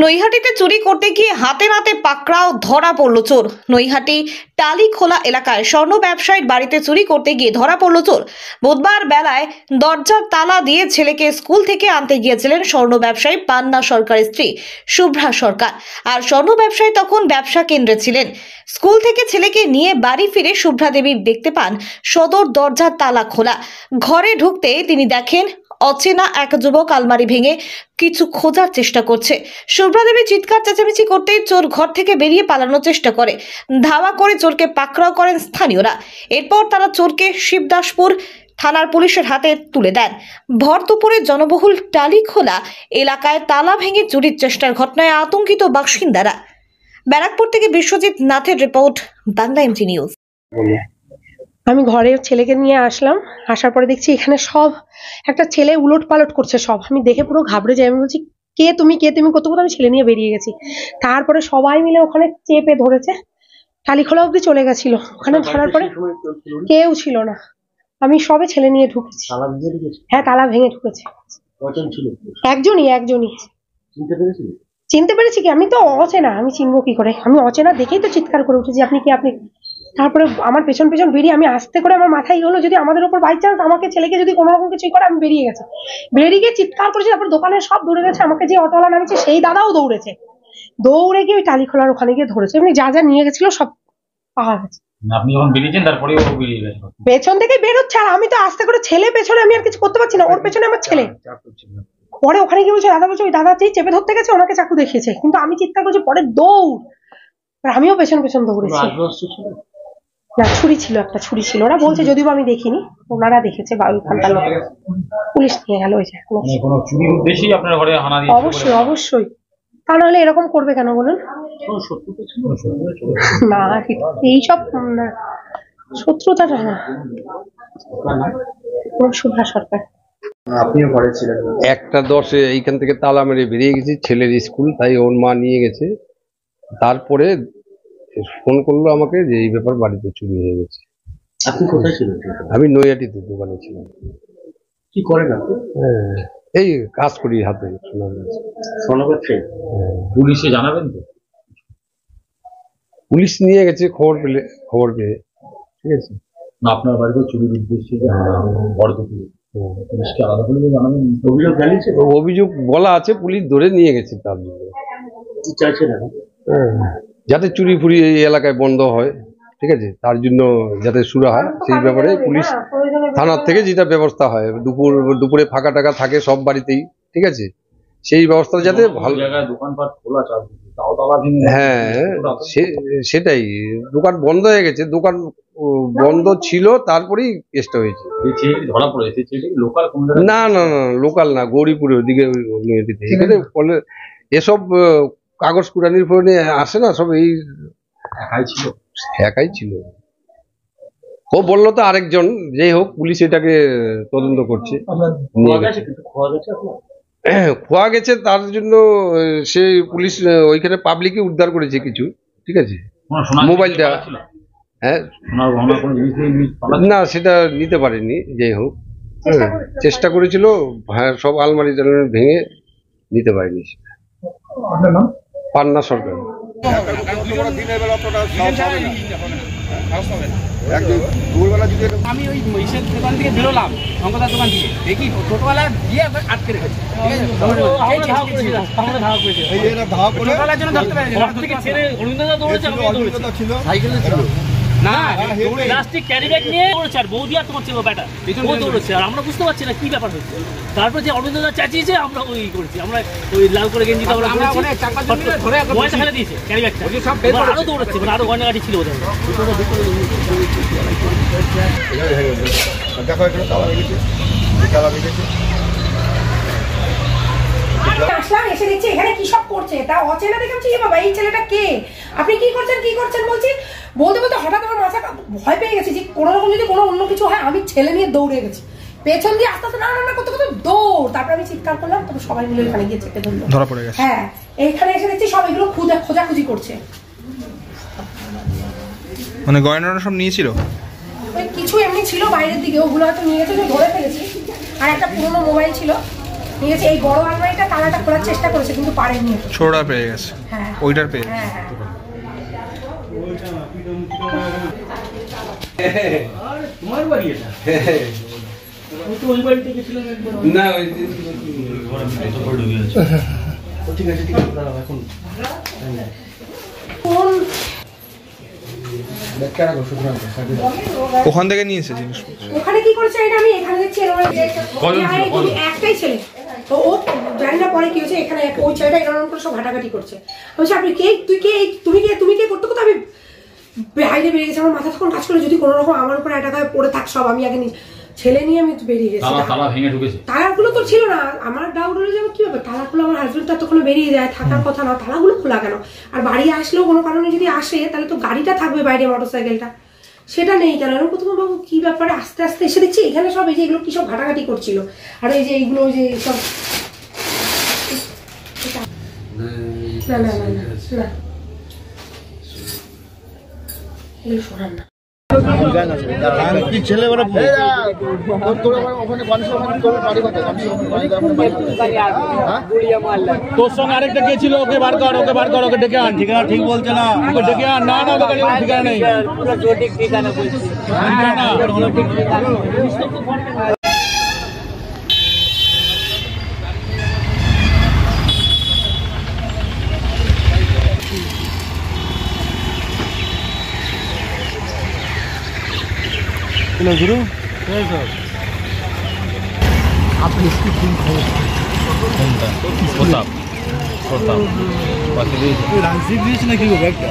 নৈহাটিতে চুরি করতে গিয়ে হাতে নাতে পাকড়াও, ধরা পড়ল চোর। নৈহাটি টালিখোলা এলাকায় স্বর্ণ ব্যবসায়ীর বাড়িতে চুরি করতে গিয়ে ধরা পড়ল চোর। বুধবার বেলায় দরজার তালা দিয়ে ছেলেকে স্কুল থেকে আনতে গিয়েছিলেন স্বর্ণ ব্যবসায়ী পান্না সরকারের স্ত্রী শুভ্রা সরকার। আর স্বর্ণ ব্যবসায়ী তখন ব্যবসা কেন্দ্রে ছিলেন। স্কুল থেকে ছেলেকে নিয়ে বাড়ি ফিরে শুভ্রা দেবী দেখতে পান সদর দরজার তালা খোলা। ঘরে ঢুকতে তিনি দেখেন অচেনা এক যুবক আলমারি ভেঙে কিছু খোঁজার চেষ্টা করছে। শুভ্রা দেবী চিৎকার চেঁচামেচি করতেই চোর ঘর থেকে বেরিয়ে পালানোর চেষ্টা করে। ধাওয়া করে চোরকে পাকড়াও করেন স্থানীয়রা। এরপর তারা চোরকে শিবদাসপুর থানার পুলিশের হাতে তুলে দেন। ভর দুপুরে জনবহুল টালিখোলা এলাকায় তালা ভেঙে চুরির চেষ্টার ঘটনায় আতঙ্কিত বাসিন্দারা। ব্যারাকপুর থেকে বিশ্বজিৎ নাথের রিপোর্ট, বাংলা এমজি নিউজ। আমি ঘরে ছেলেকে নিয়ে আসলাম, আসার পরে দেখছি এখানে সব একটা ছেলে উলট পালট করছে সব। আমি দেখে পুরো ঘাবড়ে যাই। আমি বলছি কে তুমি করতে করতে আমি ছেলে নিয়ে বেরিয়ে গেছি। তারপরে সবাই মিলে ওখানে চেপে ধরেছে, টালিখোলা অব্দি চলে গেছিল। ওখানে ধরার পরে কেউ ছিল না, আমি সবে ছেলে নিয়ে ঢুকেছি। হ্যাঁ, তালা ভেঙে ঢুকেছে। একজনই। চিনতে পেরেছি কি? আমি তো অচেনা, আমি চিনবো কি করে? আমি অচেনা দেখেই তো চিৎকার করে উঠেছি আপনি কি আপনি। তারপরে আমার পেছন বেরিয়ে আমি আস্তে করে, আমার মাথায় হলো যদি আমাদের উপর বাই চান্স আমাকে ছেলেকে যদি কোনো রকম কিছু করে, আমি বেরিয়ে গিয়ে চিৎকার করেছি। তারপর দোকানের সব দৌড়ে গেছে, আমাকে যে অটোওয়ালা নামিয়েছে সেই দাদাও দৌড়ে গিয়ে ওই টালিখোলার ওখানে গিয়ে ধরেছে। এমনি যা যা নিয়ে গেছিল সব পাওয়া গেছে। আপনি যখন বেরিয়েছেন তারপরে ও বেরিয়ে গেছে, পেছন থেকে বেরোচ্ছে, আর আমি তো আস্তে করে ছেলে পেছনে, আমি আর কিছু করতে পারছি না। ওর পেছনে আমার ছেলে। পরে ওখানে গিয়ে বলছে দাদা, ওই দাদা যেই চেপে ধরতে গেছে ওনাকে চাকু দেখিয়েছে, কিন্তু আমি চিৎকার করছি। পরে দৌড়, আর আমিও পেছন দৌড়েছি। না, ছুরি ছিল, একটা ছুরি ছিল। ওরা বলছে, যদিও আমি দেখিনি, ওনারা দেখেছে। পুলিশ নিয়ে গেল। অবশ্যই, তা নাহলে এরকম করবে কেন বলুন? না, এইসব শত্রুতাটা না। শুভ্রা সরকার। একটা 10-এ এইখান থেকে তালা মেরে বেরিয়ে গেছি, ছেলের স্কুল, তাই ওর মা নিয়ে গেছে। তারপরে ফোন করলো আমাকে যে এই ব্যাপার, বাড়িতে চুরি হয়ে গেছে। আপনি কোথায় ছিলেন? আমি নৈহাটিতে দোকানে ছিলাম। কি করেন আপনি? এই কাজ করি হাতে। পুলিশে জানাবেন তো? পুলিশ নিয়ে গেছে খবর পেয়ে, ঠিক আছে। আপনার বাড়িতে চুরির উদ্দেশ্যে বড় দুপুরে পুলিশকে আলাদা করে জানাবেন। অভিযোগ বলা আছে, পুলিশ ধরে নিয়ে গেছে। তার জন্য কি চাইছেন? যাতে চুরি ফুরি এই এলাকায় বন্ধ হয়, ঠিক আছে, তার জন্য যাতে শুরু হয় সেই ব্যাপারে পুলিশ থানার থেকে যেটা ব্যবস্থা হয়, দুপুরে ফাঁকা টাকা থাকে সব বাড়িতেই, ঠিক আছে, সেই ব্যবস্থা যাতে ভালো। দোকানপাট খোলা চালু, হ্যাঁ সেটাই। দোকান বন্ধ হয়ে গেছে, দোকান বন্ধ ছিল, তারপরেই কেসটা হয়েছে। ধরা পড়েছে লোকাল? না, লোকাল না, গৌরীপুরের ওদিকে। এখানে এসব কাগজ কুড়ানির ফোনে আসে না, সব এই একাই ছিল। ও বললো তো আরেকজন, যেই হোক, পুলিশ এটাকে তদন্ত করছে। খোয়া গেছে, তার জন্য সে পুলিশ ওইখানে পাবলিকই উদ্ধার করেছে কিছু, ঠিক আছে। মোবাইলটা, হ্যাঁ, না সেটা নিতে পারেনি। যাই হোক, চেষ্টা করেছিল, হ্যাঁ, সব আলমারি ভেঙে নিতে পারেনি। পান্না সরকার। আমি ওই মহিষের দোকান থেকে বেরোলাম, শঙ্করদার দোকান থেকে, দেখি টোটোওয়ালা গিয়ে আটকে রেখেছে। টোটোওয়ালার জন্য ধরতে পারেনি। সাইকেলে ছিল না, প্লাস্টিক ক্যারি ব্যাগ নিয়ে দৌড়েছে। আর বৌদি আর তোমার ছিল ব্যাটা, ও দৌড়েছে। আর আমরা বুঝতে পারছি না কি ব্যাপার হচ্ছে। তারপর যে অরবিন্দদা চাচিয়েছে, আমরা ওই করেছি, আমরা ওই লাল করে গেঞ্জিটা আমরা ফেলে দিয়েছে ক্যারি ব্যাগটা। আরো দৌড়াচ্ছে, মানে আরো গয়নাগাটি ছিল ওদের। আসলাম, এসে দেখছি এখানে কি সব করছে। তা অচেনা দেখেছি, বাবা এই ছেলেটা কে, আপনি কি করছেন বলছি। বলতে হঠাৎ আমার মাথা ভয় পেয়ে গেছি যে কোনো রকম যদি কোনো অন্য কিছু হয়। আমি ছেলে নিয়ে দৌড়ে গেছি, পেছন দিয়ে আস্তে আস্তে না করতে দৌড়। তারপরে আমি চিৎকার করলাম, তবে সবাই মিলে এখানে গিয়ে চেপে ধরলো, ধরা পড়ে গেছে। হ্যাঁ, এইখানে এসে দেখছি সব এগুলো খোঁজাখুঁজি করছে। মানে গয়নাটা সব নিয়েছিল, কিছু এমনি ছিল বাইরের দিকে, ওগুলো হয়তো নিয়ে গেছে, ধরে ফেলেছি। আর একটা পুরোনো মোবাইল ছিল, নিয়েছে। এই বড় আলমারিটা তালাটা খোলার চেষ্টা করেছে কিন্তু পারেনি। ছোড়া পেয়ে গেছে, হ্যাঁ ওইটার পেয়ে গেছে। হ্যাঁ হ্যাঁ তোমার বাড়ি এটা? আমি তো ওই বাড়িতে গেছিলাম একবার। না ওই ঠিক আছে ঠিক আছে, দাঁড়াও এখন কোন ওখান থেকে নিয়েছে জিনিসপত্র। ওখানে কি করেছে এটা আমি এখানে দেখছি একটাই ছেলে। তো ও জানি না পরে কি হয়েছে, এখানে ওই ছেলেটা এরকম করে সব ঘাটাঘাটি করছে। বলছে আপনি কে, তুমি কে করতে করতে আমি বাইরে বেরিয়ে গেছি। আমার মাথা তখন কাজ করে যদি কোনো রকম আমার উপর অ্যাটাক পড়ে থাক সব, আমি আগে ছেলে নিয়ে আমি বেরিয়ে গেছি। তালা ভেঙে ঢুকেছে, তালাগুলো তো ছিল না। আমার ডাউট হলো যে কি ব্যাপার, তালাগুলো আমার হাজবেন্ড তো তখন বেরিয়ে যায়, থাকার কথা না, তালাগুলো খোলা কেন? আর বাড়ি আসলেও কোনো কারণে যদি আসে তাহলে তো গাড়িটা থাকবে বাইরে, মোটরসাইকেলটা সেটা নেই কেন? এরকম প্রথমে বাবু কি ব্যাপারে আস্তে আস্তে এসে দেখছি এখানে সব এই যে এগুলো কি সব ঘাটাঘাটি করছিল। আর এই যে এইগুলো যে সব না না না না না এগুলো শোনান না। তোর সঙ্গে আরেকটা কে ছিল? ওকে বার কর, ওকে ডেকে আন। ঠিকানা ঠিক বলছে না, ওকে ডেকে আন। না না ওকে ঠিকানা নেই, ঠিকানা गुरु आप इसकी टीम রাজদীপ দিয়েছে নাকি ও ব্যাগটা?